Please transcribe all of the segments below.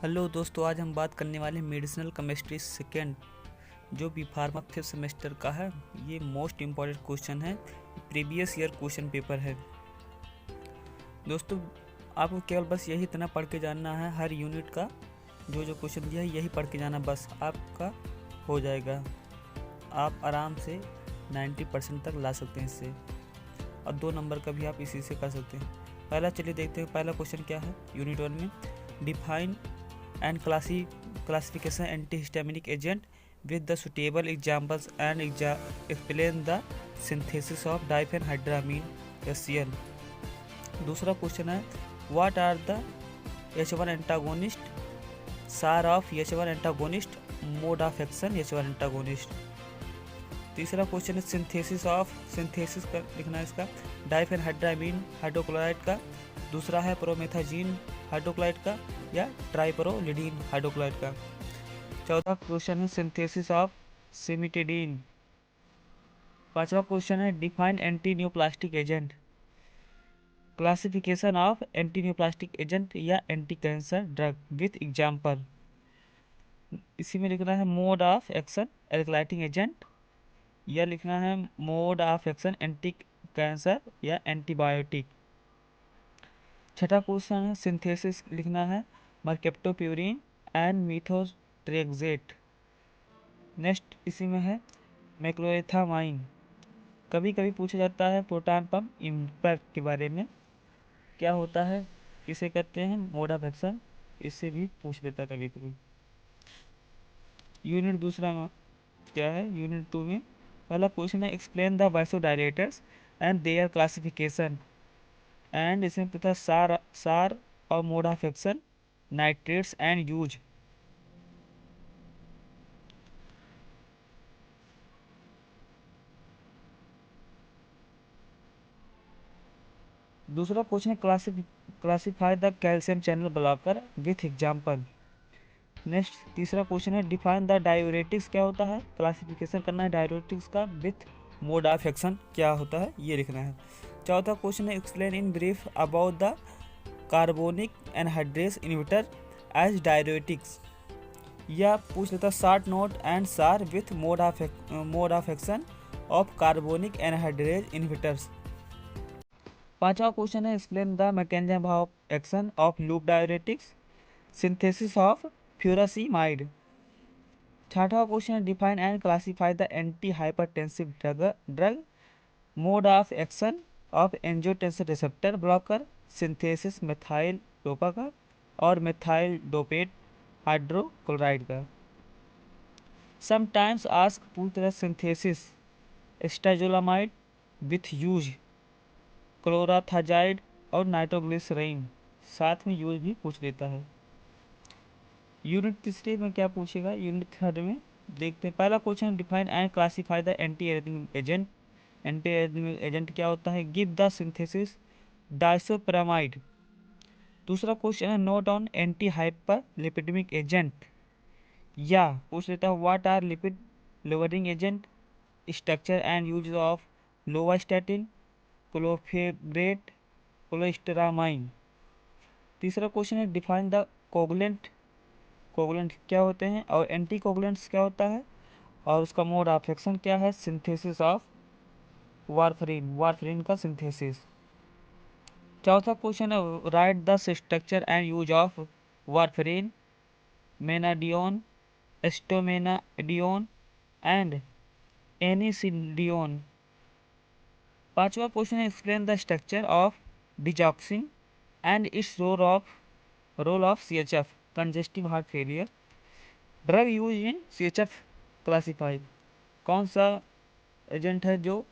Hello दोस्तों, आज हम बात करने वाले हैं मेडिसिनल केमिस्ट्री सेकेंड जो बी फार्मा फिफ्थ सेमेस्टर का है। ये मोस्ट इम्पॉर्टेंट क्वेश्चन है, प्रीवियस ईयर क्वेश्चन पेपर है। दोस्तों, आपको केवल बस यही इतना पढ़ के जानना है, हर यूनिट का जो जो क्वेश्चन दिया है यही पढ़ के जाना, बस आपका हो जाएगा। आप आराम से 90% तक ला सकते हैं इससे, और 2 नंबर का भी आप इसी से कर सकते हैं। पहला चलिए देखते हैं, पहला क्वेश्चन क्या है यूनिट 1 में। Define and classification antihistaminic agent with the suitable examples and explain the synthesis of diphenhydramine HCl। दूसरा क्वेश्चन है what are the H1 antagonist, SAR of H1 antagonist, mode of action H1 antagonist। तीसरा question है synthesis का लिखना है इसका डाइफेनहाइड्रामीन hydrochloride का, दूसरा है प्रोमेथाजीन हाइड्रोक्लोराइड का या ट्राइपरोलिडीन हाइड्रोक्लोराइड का। चौथा क्वेश्चन है सिंथेसिस ऑफ सिमिटिडीन। पांचवा क्वेश्चन है define anti neoplastic agent, classification of anti neoplastic agent या anti cancer drug with example. इसी में लिखना है mode of action alkylating agent, या लिखना है mode of action anti cancer या एंटीबायोटिक। छठा क्वेश्चन है सिंथेसिस लिखना है मर्केप्टोप्यूरिन एंड मीथोट्रेक्सेट। नेक्स्ट इसी में है मैक्लोएथामाइन। कभी कभी पूछा जाता है प्रोटॉन पंप इम्पैक्ट के बारे में, क्या होता है, किसे कहते हैं, मोड ऑफ एक्शन, इससे भी पूछ देता कभी कभी। यूनिट दूसरा में क्या है, यूनिट 2 में पहला क्वेश्चन है explain the vasodilators and their classification, and इसमें पता सार और mode of action, nitrates and use. दूसरा क्वेश्चन है classify the calcium channel blocker with example. Next तीसरा क्वेश्चन है डिफाइन द डायूरेटिक्स, क्या होता है, क्लासिफिकेशन करना है डायूरेटिक्स का विथ मोड ऑफ एक्शन क्या होता है ये लिखना है। चौथा क्वेश्चन है explain in brief about the carbonic anhydrase inhibitor as diuretics, या पूछ लेता short note and SAR with mode of action of carbonic anhydrase inhibitors. पांचवा क्वेश्चन है explain the mechanism of action of loop diuretics, synthesis of furosemide. छठा question है define and classify the anti hypertensive drug, mode of action of angiotensin receptor blocker, synthesis methyl dopa का और methyl dopate hydrochloride का। Sometimes ask पूछ रहा synthesis स्टाजोलामाइड with use क्लोराथाजाइड और nitroglycerine, साथ में यूज भी पूछ लेता है। यूनिट तीसरे में क्या पूछेगा, यूनिट थर्ड में देखते हैं। पहला question define and classify the anti arrhythmic agent, anti arrhythmic agent क्या होता है, गिव द सिंथेसिस डाइसोप्रामाइड। दूसरा क्वेश्चन है note on anti hyper lipidemic agent, या पूछ लेता है what are lipid lowering agent, structure and use of lovastatin, clofibrate, cholestyramine. तीसरा क्वेश्चन है डिफाइन द कोगुलेंट, कोगुलेंट क्या होते हैं और एंटी कोगुलेंट्स क्या होता है, और उसका मोड ऑफ एक्शन क्या है, सिंथेसिस ऑफ वारफरीन, वारफरीन का सिंथेसिस। चौथा क्वेश्चन है write the structure and use of warfarin, menadione, acetomenadione and anisindione. पांचवा क्वेश्चन है explain the structure of digoxin and its role of CHF congestive heart failure, drug use in CHF classified, कौन सा agent है जो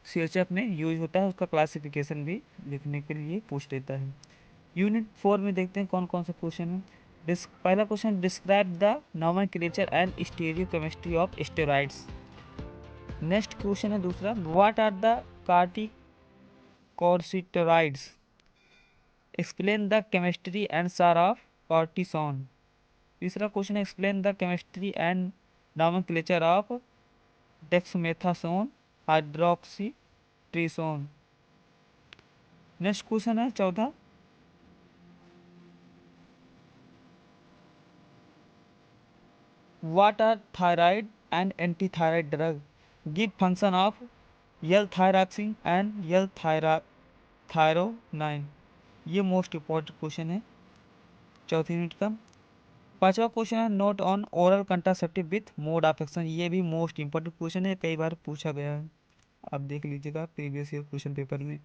CHF में use होता है उसका क्लासिफिकेशन भी लिखने के लिए पूछ लेता है। यूनिट 4 में देखते हैं कौन कौन से क्वेश्चन है। पहला question describe the nomenclature and stereochemistry of steroids. Next question है दूसरा what are the corticosteroids, explain the chemistry and SAR of cortisone. तीसरा क्वेश्चन है explain the chemistry and nomenclature of dexamethasone hydrocortisone. Next question है चौथा What are thyroid and anti-thyroid drug? Give function of L-thyroxine and L-thyronine. ये most important question है चौथी unit का। पांचवा question है note on oral contraceptive with mode of action. ये भी मोस्ट इम्पॉर्टेंट क्वेश्चन है, कई बार पूछा गया है, आप देख लीजिएगा प्रीवियस ईयर क्वेश्चन पेपर में।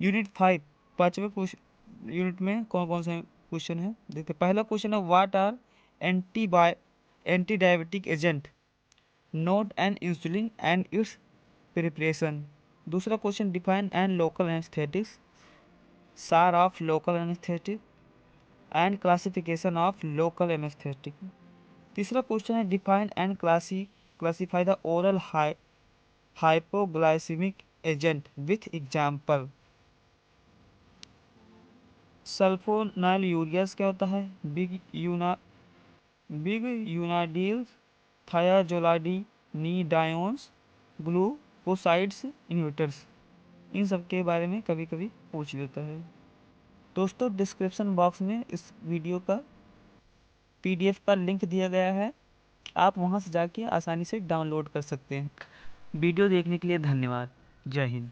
यूनिट 5 पांचवे क्वेश्चन यूनिट में कौन कौन से क्वेश्चन है देखते। पहला क्वेश्चन है what are anti diabetic agent, note and insulin and its preparation. दूसरा question define and local anaesthetics, SAR of local anaesthetic and classification of local anaesthetic. तीसरा क्वेश्चन है define and classify the oral hypoglycaemic agent with example. Sulphonylureas क्या होता है, biguanides thiazolidinediones, glucosides inhibitors. इन सब के बारे में कभी कभी पूछ लेता है। दोस्तों डिस्क्रिप्शन बॉक्स में इस वीडियो का PDF का लिंक दिया गया है, आप वहां से जाके आसानी से डाउनलोड कर सकते हैं। वीडियो देखने के लिए धन्यवाद। जय हिंद।